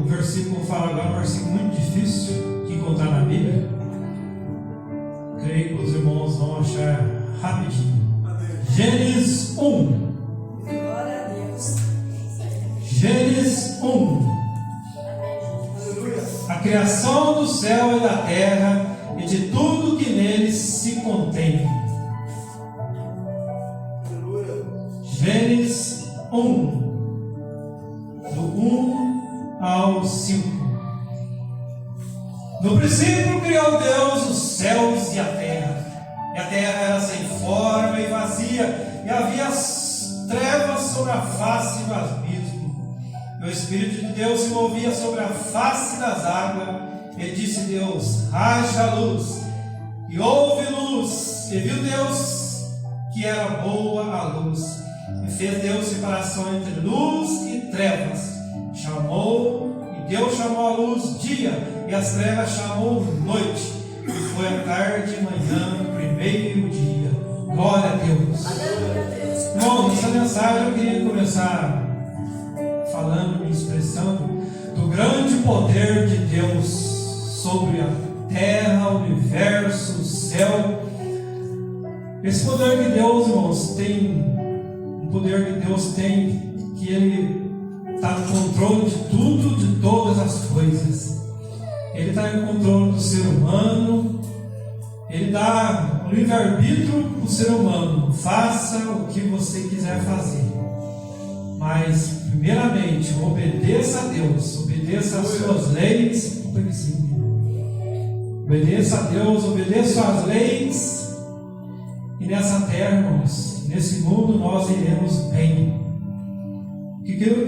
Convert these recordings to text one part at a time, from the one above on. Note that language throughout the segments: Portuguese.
versículo fala agora, um versículo muito difícil de encontrar na Bíblia. Creio que os irmãos vão achar rapidinho. Gênesis 1. Glória a Deus. Gênesis 1. A criação do céu e da terra e de tudo que neles se contém. Gênesis 1, do 1 ao 5. No princípio criou Deus os céus e a terra era sem forma e vazia, e havia trevas sobre a face do abismo. E o Espírito de Deus se movia sobre a face das águas, e disse Deus: haja luz, e houve luz, e viu Deus que era boa a luz, e fez Deus separação entre luz e trevas. Deus chamou a luz dia, e as trevas chamou noite, e foi a tarde e manhã, o primeiro dia. Glória a Deus. Irmãos, nessa mensagem eu queria começar falando, expressando do grande poder de Deus sobre a terra, o universo, o céu. Esse poder que Deus, irmãos, tem, um poder que Deus tem, que Ele está no controle de tudo, de todas as coisas. Ele está no controle do ser humano. Ele dá o livre-arbítrio para o ser humano. Faça o que você quiser fazer. Mas, primeiramente, obedeça a Deus. Obedeça às suas leis. Obedeça a Deus, obedeça às leis. E nessa terra, irmãos, nesse mundo, nós iremos bem. O que eu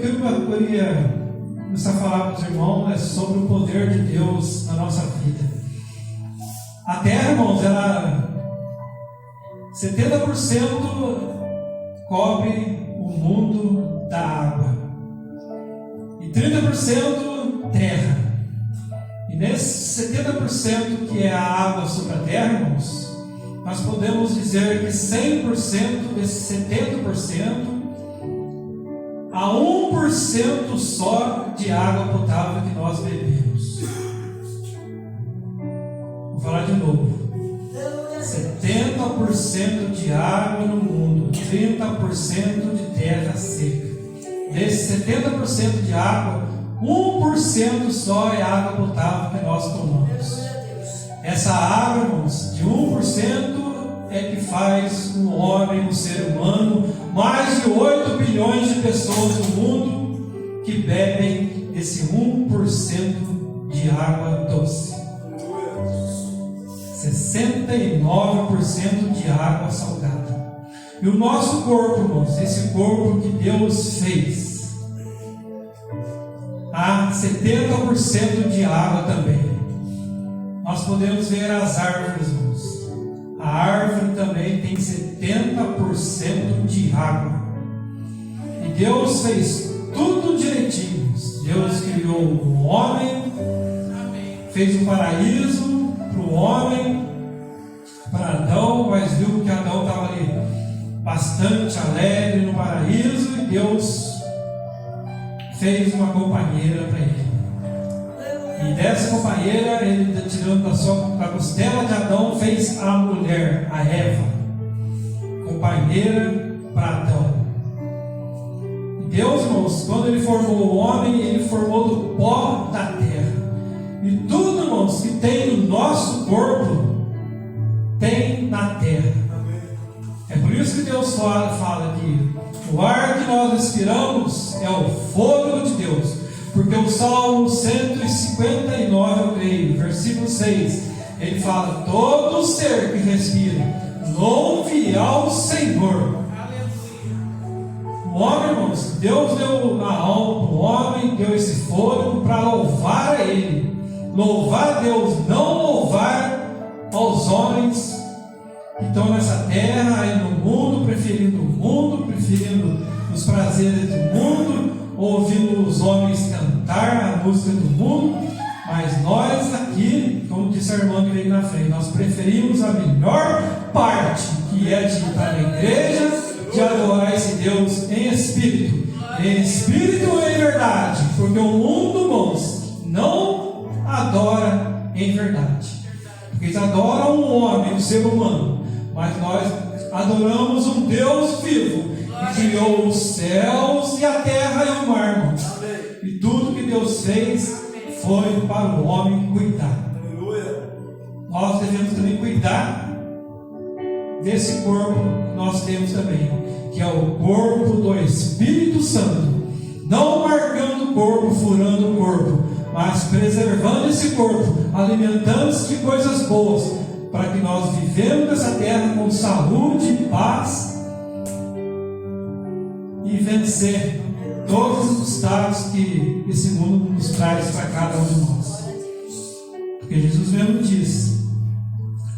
queria começar a falar para os irmãos é sobre o poder de Deus na nossa vida. A terra, irmãos, ela 70% cobre o mundo da água e 30% terra. E nesse 70% que é a água sobre a terra, irmãos, nós podemos dizer que 100% desse 70% a 1% só de água potável que nós bebemos. Vou falar de novo. 70% de água no mundo, 30% de terra seca. Desse 70% de água, 1% só é água potável que nós tomamos. Essa água, irmãos, de 1% é que faz o homem, o ser humano, mais de 8 bilhões de pessoas no mundo que bebem esse 1% de água doce. 69% de água salgada. E o nosso corpo, irmãos, esse corpo que Deus fez, há 70% de água também. Nós podemos ver as árvores, irmãos. A árvore também tem 70% de água. E Deus fez tudo direitinho. Deus criou o homem, fez o paraíso para o homem, para Adão, mas viu que Adão estava ali bastante alegre no paraíso, e Deus fez uma companheira para ele. E dessa companheira, ele, tirando da costela de Adão, fez a mulher, a Eva, companheira para Adão. E Deus, irmãos, quando Ele formou o homem, Ele formou do pó da terra. E tudo, irmãos, que tem no nosso corpo, tem na terra. É por isso que Deus fala que o ar que nós respiramos é o fôlego de Deus. Porque o Salmo 159, eu creio, versículo 6, ele fala: todo ser que respira, louve ao Senhor. O homem, irmãos, Deus deu a alma para o homem, deu esse fôlego para louvar a Ele. Louvar a Deus, não louvar aos homens que estão nessa terra, aí no mundo, preferindo os prazeres do mundo, ouvindo os homens cantar a música do mundo. Mas nós aqui, como disse a irmã que veio na frente, nós preferimos a melhor parte, que é de ir para a igreja, de adorar esse Deus em espírito e em verdade, porque o mundo irmãos, não adora em verdade. Porque eles adoram um homem, um ser humano, mas nós adoramos um Deus vivo, que criou os céus e a terra e o mar, irmãos. E tudo que Deus fez foi para o homem cuidar. Nós devemos também cuidar desse corpo que nós temos também, que é o corpo do Espírito Santo. Não marcando o corpo, furando o corpo, mas preservando esse corpo, alimentando-se de coisas boas, para que nós vivemos nessa terra com saúde, paz e vencer todos os obstáculos que esse mundo nos traz para cada um de nós. Porque Jesus mesmo diz: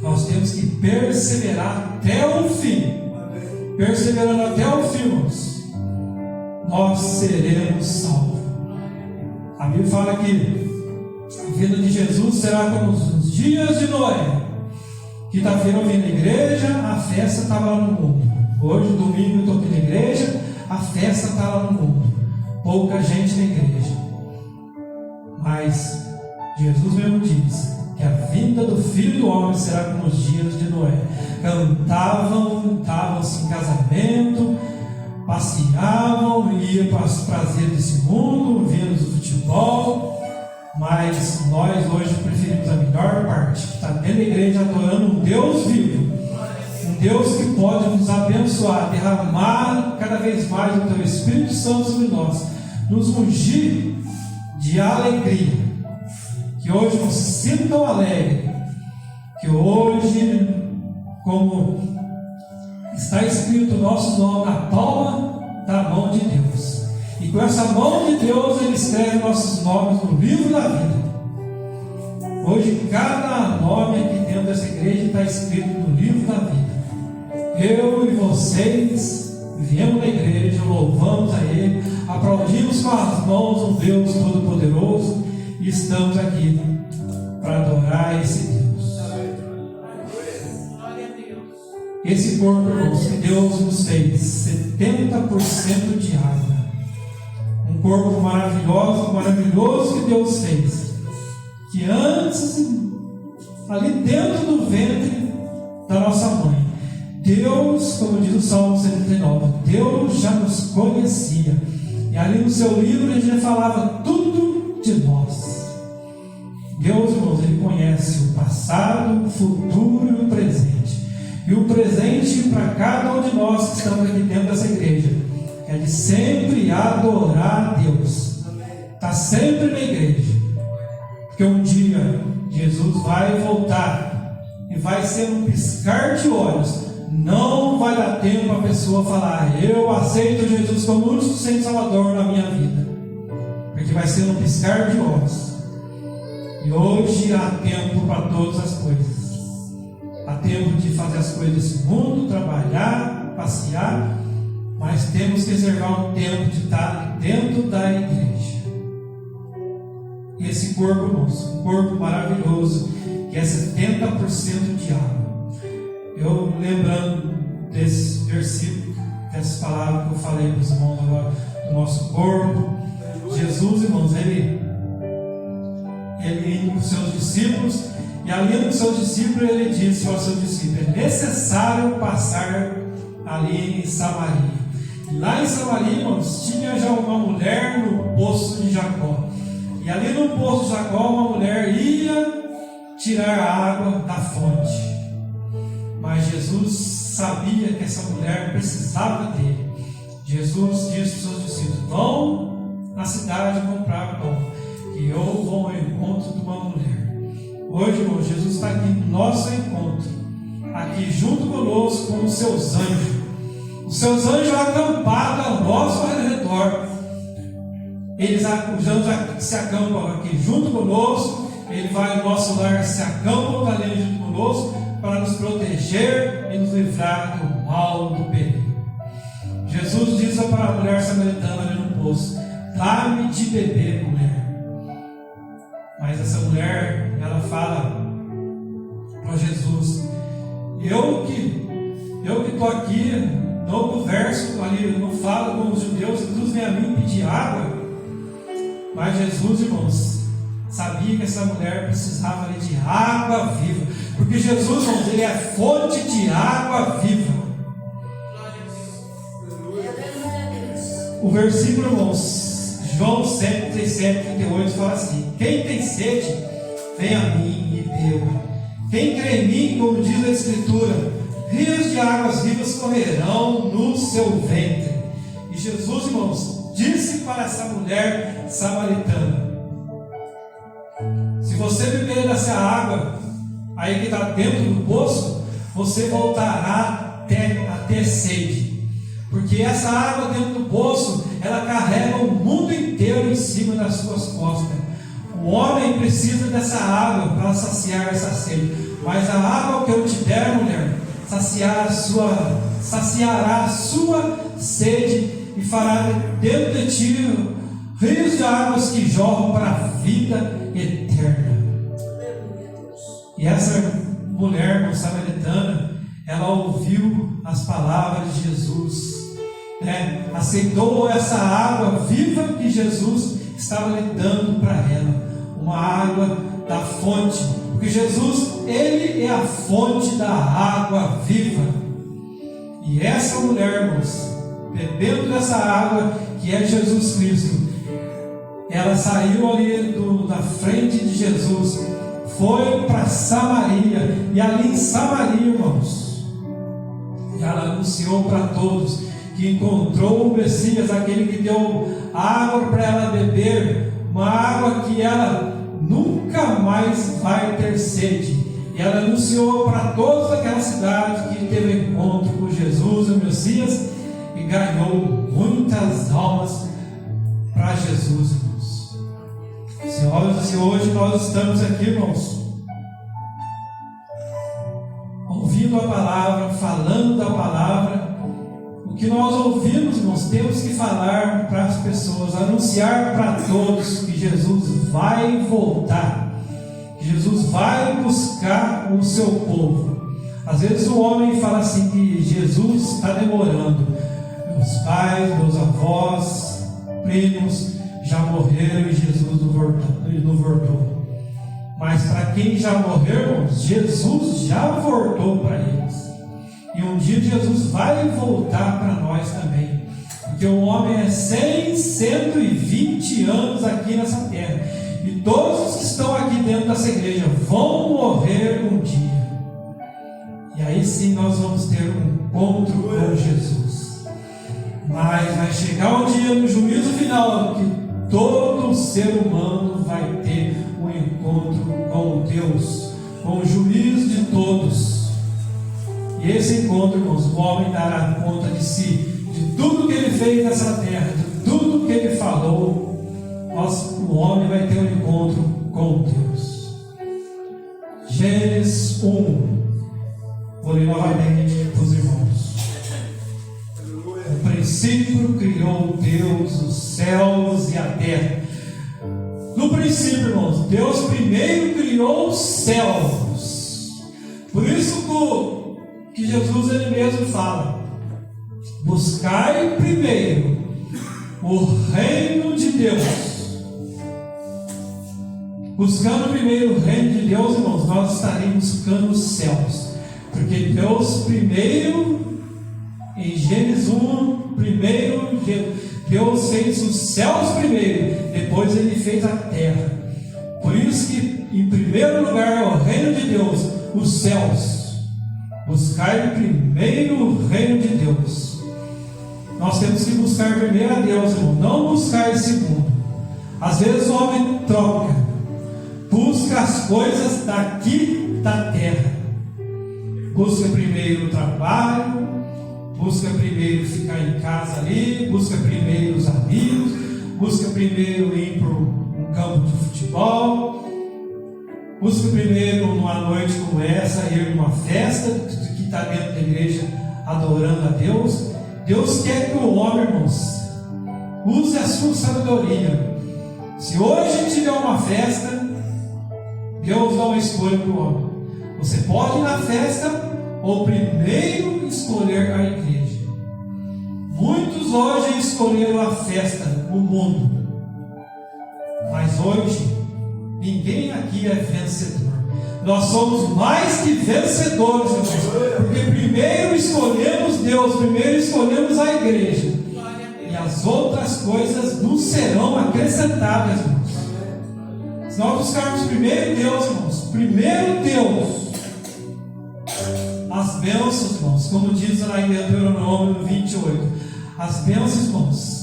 nós temos que perseverar até o fim. Perseverando até o fim, irmãos, nós seremos salvos. A Bíblia fala que a vinda de Jesus será como os dias de Noé. Quinta-feira eu vim na igreja, a festa estava lá no mundo. Hoje, domingo, eu estou aqui na igreja, a festa está lá no mundo. Pouca gente na igreja. Mas Jesus mesmo diz que a vinda do Filho do Homem será como os dias de Noé. Cantavam-se em casamento, passeavam, iam para os prazeres desse mundo, vendo o futebol. Mas nós hoje preferimos a melhor parte, que está dentro da igreja adorando um Deus vivo, um Deus que pode nos abençoar, derramar cada vez mais o Teu Espírito Santo sobre nós, nos ungir de alegria. Que hoje não se sintam alegres, que hoje, como está escrito o nosso nome na palma da mão de Deus, e com essa mão de Deus Ele escreve nossos nomes no livro da vida. Hoje cada nome aqui dentro dessa igreja está escrito no livro da vida. Eu e vocês viemos na igreja, louvamos a Ele, aplaudimos com as mãos um Deus Todo-Poderoso e estamos aqui para adorar esse Deus. Esse corpo, irmãos, que Deus nos fez 70% de água. Um corpo maravilhoso que Deus fez, que antes, ali dentro do ventre da nossa mãe, Deus, como diz o Salmo 139, Deus já nos conhecia, e ali no seu livro ele já falava tudo de nós. Deus, irmãos, Ele conhece o passado, o futuro e o presente. E o presente para cada um de nós que estamos aqui dentro dessa igreja é de sempre adorar a Deus. Está sempre na igreja. Porque um dia Jesus vai voltar e vai ser um piscar de olhos. Não vai dar tempo a pessoa falar: eu aceito Jesus como único Senhor Salvador na minha vida. Porque vai ser um piscar de olhos. E hoje há tempo para todas as coisas. Há tempo de fazer as coisas desse mundo, trabalhar, passear. Mas temos que reservar um tempo de estar dentro da igreja. E esse corpo, irmãos, um corpo maravilhoso, que é 70% de água. Eu lembrando desse versículo, dessas palavras que eu falei para os irmãos agora, do nosso corpo. Jesus, irmãos, ele indo com os seus discípulos, e ali com os seus discípulos ele disse aos seus discípulos: é necessário passar ali em Samaria. Lá em Samaria, irmãos, tinha já uma mulher no poço de Jacó. E ali no poço de Jacó, uma mulher ia tirar a água da fonte. Mas Jesus sabia que essa mulher precisava dele. Jesus disse para os seus discípulos: vão na cidade comprar pão, que eu vou ao encontro de uma mulher. Hoje, irmão, Jesus está aqui no nosso encontro, aqui junto conosco com os seus anjos. Os seus anjos acampados ao nosso redor. Os anjos se acampam aqui junto conosco. Ele vai ao nosso lar, se acampam ali junto conosco para nos proteger e nos livrar do mal, do perigo. Jesus disse para a mulher samaritana ali no poço: dá-me de beber, mulher. Mas essa mulher, ela fala para Jesus: eu que estou aqui, não converso ali, não falo com os judeus, inclusive vem a mim pedir água. Mas Jesus, irmãos, sabia que essa mulher precisava ali de água viva, porque Jesus, irmãos, ele é fonte de água viva. O versículo, irmãos, João 7:37-38 fala assim: quem tem sede, vem a mim e beba. Quem crê em mim, como diz a Escritura, rios de águas vivas correrão no seu ventre. E Jesus, irmãos, disse para essa mulher samaritana: se você beber dessa água aí que está dentro do poço, você voltará a ter sede. Porque essa água dentro do poço, ela carrega o mundo inteiro em cima das suas costas. O homem precisa dessa água para saciar essa sede. Mas a água que eu te der, mulher, saciará a sua sede e fará dentro de ti rios de águas que jorram para a vida eterna. E essa mulher samaritana, ela ouviu as palavras de Jesus, aceitou essa água viva que Jesus estava lhe dando para ela, uma água da fonte, porque Jesus, ele é a fonte da água viva. E essa mulher, irmãos, bebendo dessa água que é Jesus Cristo, ela saiu ali da frente de Jesus, foi para Samaria, e ali em Samaria, irmãos, ela anunciou para todos que encontrou o Messias, aquele que deu água para ela beber, uma água que ela nunca mais vai ter sede. E ela anunciou para toda aquela cidade que teve encontro com Jesus, o Messias, e ganhou muitas almas para Jesus, irmãos. Se hoje nós estamos aqui, irmãos, ouvindo a palavra, falando da palavra, o que nós ouvimos, irmãos, temos que falar para as pessoas, anunciar para todos que Jesus vai voltar, que Jesus vai buscar o seu povo. Às vezes o homem fala assim que Jesus está demorando. Meus pais, meus avós, primos já morreram e Jesus não voltou. Mas para quem já morreu, irmãos, Jesus já voltou para eles. E um dia Jesus vai voltar para nós também. Porque o homem é 120 anos aqui nessa terra. E todos os que estão aqui dentro dessa igreja vão morrer um dia. E aí sim nós vamos ter um encontro com Jesus. Mas vai chegar um dia no juízo final que todo ser humano vai ter um encontro com Deus, com o juiz de todos. E esse encontro, irmãos, o homem dará conta de si, de tudo que ele fez nessa terra, de tudo que ele falou. O homem vai ter um encontro com Deus. Gênesis 1. Vou ler novamente para os irmãos. No princípio criou Deus os céus e a terra. No princípio, irmãos, Deus primeiro criou os céus. Por isso que Jesus ele mesmo fala: buscai primeiro o reino de Deus. Buscando primeiro o reino de Deus, irmãos, nós estaremos buscando os céus. Porque Deus primeiro, em Gênesis 1, primeiro Deus fez os céus primeiro, depois ele fez a terra. Por isso que em primeiro lugar é o reino de Deus, os céus. Buscar primeiro o reino de Deus. Nós temos que buscar primeiro a Deus, irmão, não buscar esse mundo. Às vezes o homem troca, busca as coisas daqui da terra. Busca primeiro o trabalho, busca primeiro ficar em casa ali, busca primeiro os amigos, busca primeiro ir para um campo de futebol, busca primeiro numa noite como essa, ir numa festa que está dentro da igreja adorando a Deus. Deus quer que o homem, irmãos, use a sua sabedoria. Se hoje tiver uma festa, Deus dá uma escolha para o homem. Você pode ir na festa ou primeiro escolher a igreja. Muitos hoje escolheram a festa, o mundo. Mas hoje, ninguém aqui é vencedor. Nós somos mais que vencedores, irmãos, porque primeiro escolhemos Deus, primeiro escolhemos a igreja, e as outras coisas nos serão acrescentadas, irmãos. Se nós buscarmos primeiro Deus, irmãos, primeiro Deus, as bênçãos, irmãos, como diz lá em Deuteronômio 28, as bênçãos, irmãos,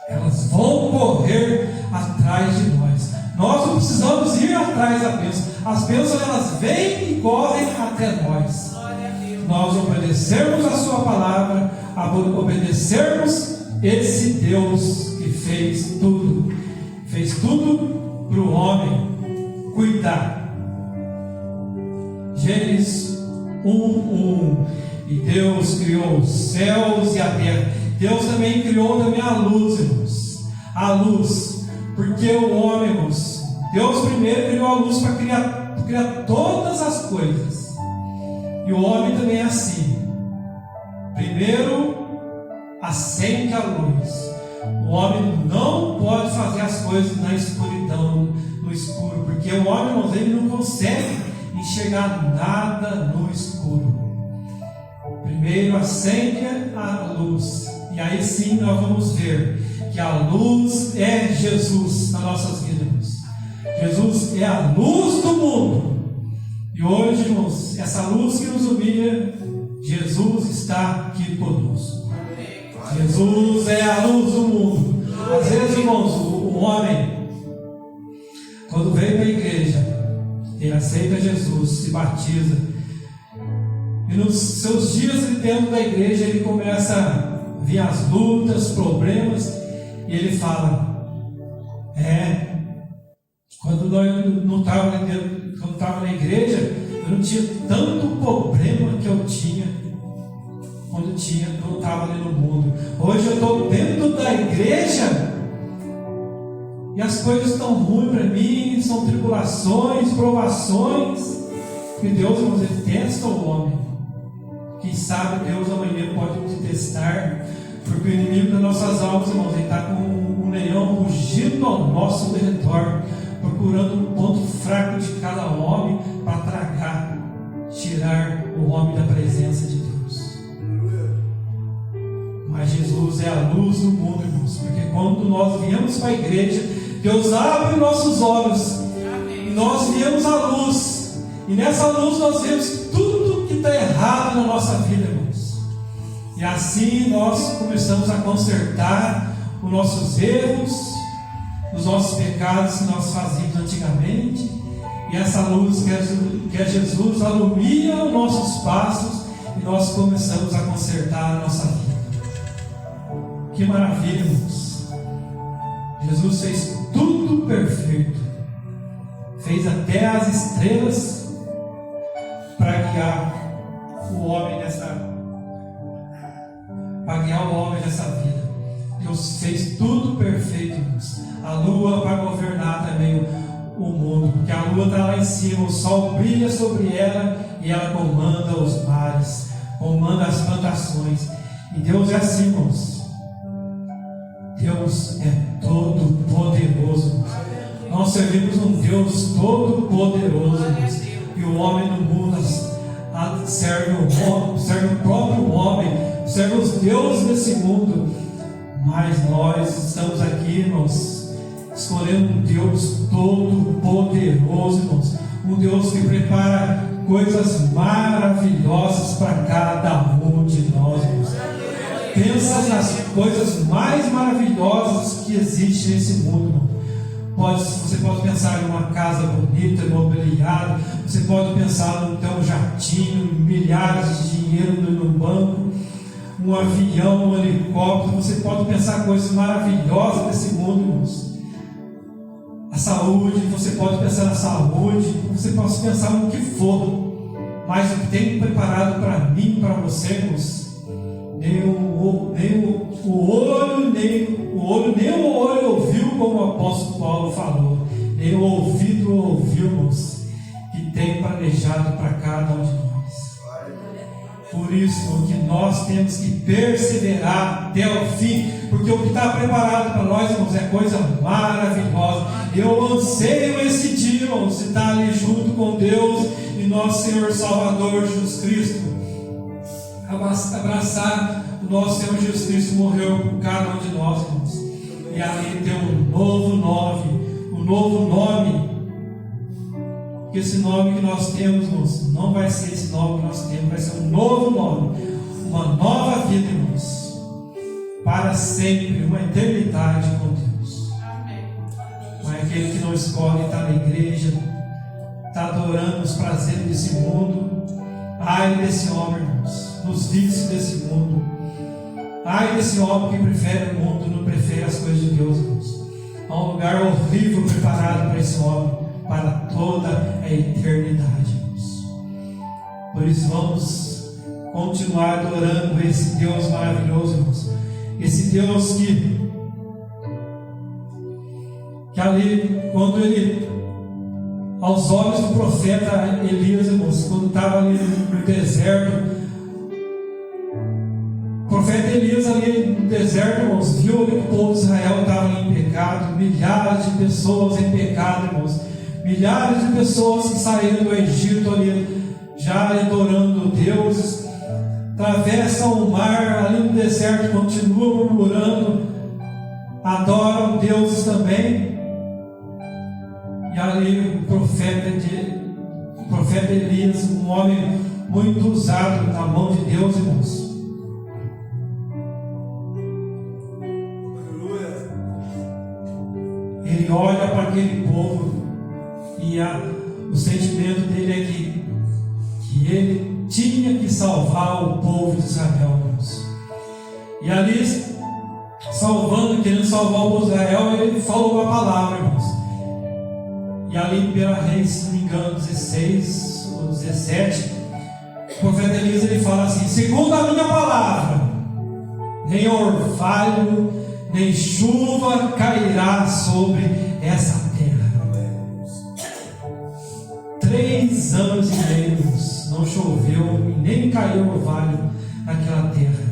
elas vão correr atrás de nós. Nós não precisamos ir atrás da bênção. As bênçãos, elas vêm e correm até nós. Nós obedecermos a sua palavra, obedecermos esse Deus que fez tudo para o homem cuidar. Gênesis 1:1. E Deus criou os céus e a terra. Deus também criou a luz, irmãos. A luz, porque o homem, irmãos, Deus primeiro criou a luz para criar todas as coisas. E o homem também é assim. Primeiro acende a luz. O homem não pode fazer as coisas na escuridão, no escuro, porque o homem, irmãos, ele não consegue enxergar nada no escuro. Primeiro acende a luz, e aí sim nós vamos ver que a luz é Jesus nas nossas vidas. Jesus é a luz do mundo. E hoje, irmãos, essa luz que nos ilumina, Jesus está aqui conosco. Jesus é a luz do mundo. Às vezes, irmãos, o homem, quando vem para a igreja, ele aceita Jesus, se batiza, e nos seus dias dentro da igreja, ele começa a ver as lutas, problemas, e ele fala: quando eu não estava na igreja, eu não tinha tanto problema que eu tinha quando eu estava ali no mundo. Hoje eu estou dentro da igreja e as coisas estão ruins para mim, são tribulações, provações, que Deus, irmãos, ele testa o homem. Quem sabe Deus amanhã pode te testar, porque o inimigo das nossas almas, irmãos, ele está com um leão rugindo ao nosso redor, procurando um ponto fraco de cada homem para tragar, tirar o homem da presença de Deus. Mas Jesus é a luz do mundo, irmãos, porque quando nós viemos para a igreja, Deus abre nossos olhos, e nós viemos a luz, e nessa luz nós vemos tudo que está errado na nossa vida, irmãos. E assim nós começamos a consertar os nossos erros, os nossos pecados que nós fazíamos antigamente, e essa luz que é Jesus alumia os nossos passos, e nós começamos a consertar a nossa vida. Que maravilha, irmãos! Jesus fez tudo perfeito, fez até as estrelas para guiar o homem nessa vida. Deus fez tudo perfeito, irmãos. A lua para governar também o mundo, porque a lua está lá em cima, o sol brilha sobre ela e ela comanda os mares, comanda as plantações. E Deus é assim, irmãos. Deus é todo poderoso. Nós servimos um Deus todo poderoso, e o homem no mundo serve o próprio homem, serve os deuses desse mundo. Mas nós estamos aqui, irmãos, escolhendo um Deus todo poderoso, irmãos, um Deus que prepara coisas maravilhosas para cada um de nós, irmãos. Pensa nas coisas mais maravilhosas que existem nesse mundo, irmão. Você pode pensar em uma casa bonita, imobiliada, você pode pensar num teu jatinho, milhares de dinheiro no banco, um avião, um helicóptero. Você pode pensar coisas maravilhosas desse mundo, irmãos. A saúde, você pode pensar na saúde, você pode pensar no que for, mas o que tem preparado para mim, para você, irmãos, nem o olho ouviu, como o apóstolo Paulo falou, nem o ouvido ouviu, irmãos, que tem planejado para cada um de nós. Por isso que nós temos que perseverar até o fim. porque o que está preparado para nós, irmãos, é coisa maravilhosa. Eu anseio esse dia, irmãos, de estar ali junto com Deus e nosso Senhor Salvador Jesus Cristo. Abraçar o nosso Senhor Jesus Cristo, morreu por cada um de nós, irmãos. E ali tem um novo nome. Porque esse nome que nós temos, irmãos, não vai ser esse nome que nós temos, vai ser um novo nome, uma nova vida, irmãos, para sempre, uma eternidade com Deus. Não é aquele que não escolhe estar na igreja, está adorando os prazeres desse mundo. Ai desse homem, irmãos, nos vícios desse mundo. Ai desse homem que prefere o mundo, não prefere as coisas de Deus, irmãos. Há um lugar horrível preparado para esse homem, para toda a eternidade, irmãos. Por isso vamos continuar adorando esse Deus maravilhoso, irmãos. Esse Deus que ali, quando ele, aos olhos do profeta Elias, irmãos, quando estava ali no deserto, o profeta Elias ali no deserto, irmãos, viu que o povo de Israel estava em pecado, milhares de pessoas em pecado, irmãos, milhares de pessoas que saíram do Egito ali, já adorando deuses, atravessam o mar ali no deserto, continuam murmurando, adoram deuses também. E ali o profeta Elias, um homem muito usado na mão de Deus, irmãos. Ele olha para aquele povo e o sentimento dele é que ele tinha que salvar o povo de Israel, irmãos. E ali, querendo salvar o povo de Israel, ele falou uma palavra, irmãos. E ali em 1 Reis, se não me engano, 16 ou 17, o profeta Elias ele fala assim: segundo a minha palavra, nem orvalho, nem chuva cairá sobre essa terra. 3 anos e meio não choveu e nem caiu orvalho naquela terra.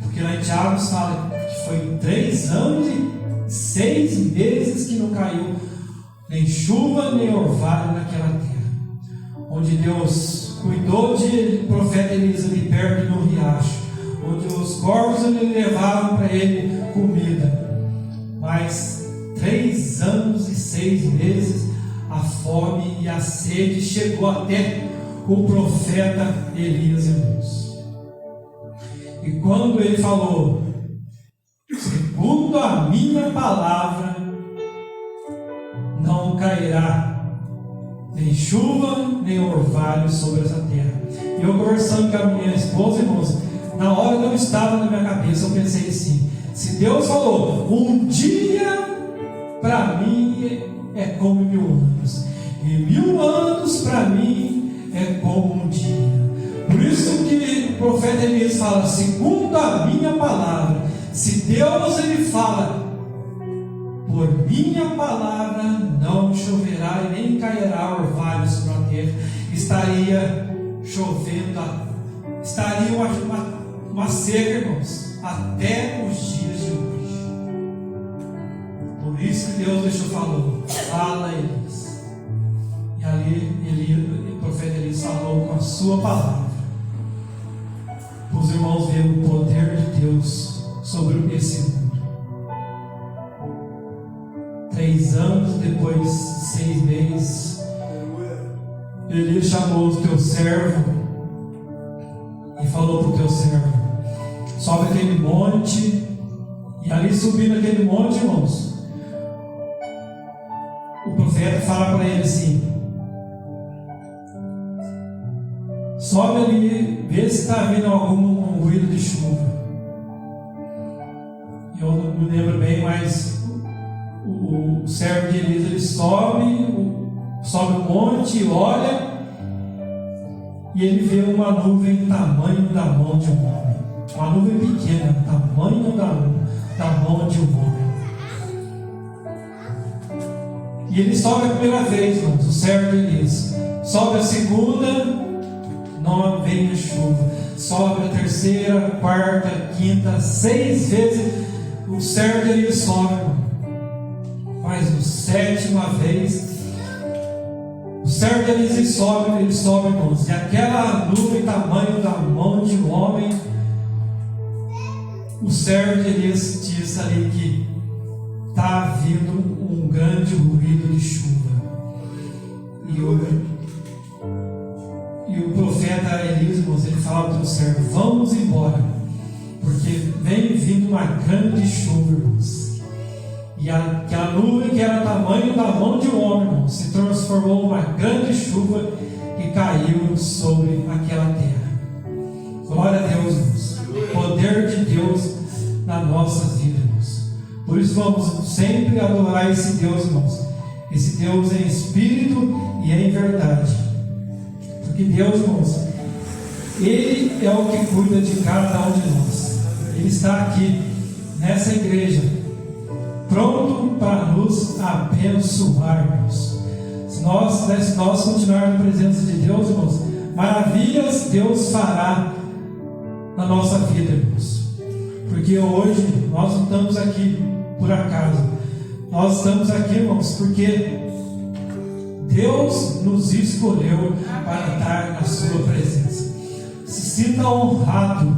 Porque lá em Tiago fala que foi 3 anos e 6 meses que não caiu nem chuva, nem orvalho naquela terra, onde Deus cuidou de profeta Elias ali perto no riacho, onde os corvos ali levavam para ele comida. Mas 3 anos e 6 meses a fome e a sede chegou até o profeta Elias, irmãos. E quando ele falou, segundo a minha palavra, não cairá nem chuva, nem orvalho sobre essa terra. E eu conversando com a minha esposa, irmãos, na hora não estava na minha cabeça, eu pensei assim: se Deus falou, um dia para mim é como 1000 anos, e 1000 anos para mim é como um dia. Por isso que o profeta Elias fala, segundo a minha palavra. Se Deus ele fala, por minha palavra não choverá e nem cairá orvalho sobre a terra, estaria chovendo, estaria uma seca, irmãos, até os dias de hoje. Por isso que Deus deixou falou, fala Elias. E ali o profeta Elias falou com a sua palavra, para os irmãos verem o poder de Deus sobre esse mundo. 3 anos depois, 6 meses, Elias chamou o teu servo e falou para o teu servo: sobe aquele monte. E ali subindo aquele monte, irmãos, o profeta fala para ele assim: sobe ali, vê se está vindo algum ruído de chuva. Eu não me lembro bem, mas o servo de Elias ele sobe o monte, olha, e ele vê uma nuvem do tamanho da mão de um homem. Uma nuvem pequena, do tamanho da mão de um homem. E ele sobe a primeira vez, irmãos, o servo de Elias. Sobe a segunda, não vem a chuva. Sobe a terceira, quarta, quinta, 6 vezes. o servo ele sobe, irmão. Mas na sétima vez, o servo ele sobe, irmãos. E aquela nuvem tamanho da mão de um homem, o servo de Elias disse ali que está vindo um grande ruído de chuva. E o profeta Elias, irmãos, ele fala para o servo: vamos embora, porque vem vindo uma grande chuva, irmãos. E aquela nuvem que era o tamanho da mão de um homem, irmãos, se transformou uma grande chuva que caiu sobre aquela terra. Glória a Deus, irmãos. Poder de Deus na nossa vida, irmãos. Por isso vamos sempre adorar esse Deus, irmãos. Esse Deus em espírito e em verdade. Porque Deus, irmãos, Ele é o que cuida de cada um de nós. Ele está aqui nessa igreja, pronto para nos abençoar, irmãos. Se nós continuarmos na presença de Deus, irmãos, maravilhas Deus fará na nossa vida, irmãos. Porque hoje nós não estamos aqui por acaso. Nós estamos aqui, irmãos, porque Deus nos escolheu para estar na sua presença. Se sintam honrados,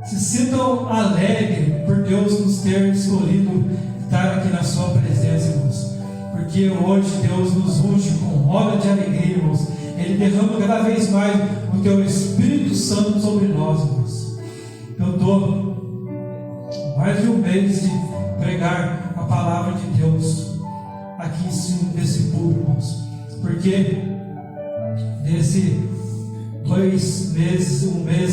se sintam alegres por Deus nos ter escolhido estar aqui na sua presença, irmãos. Porque hoje Deus nos unge com óleo de alegria, irmãos. Ele derrama cada vez mais o teu Espírito Santo sobre nós, irmãos. Eu estou mais de um mês de pregar a palavra de Deus aqui em cima desse púlpito, irmãos. Porque nesse 2 meses, um mês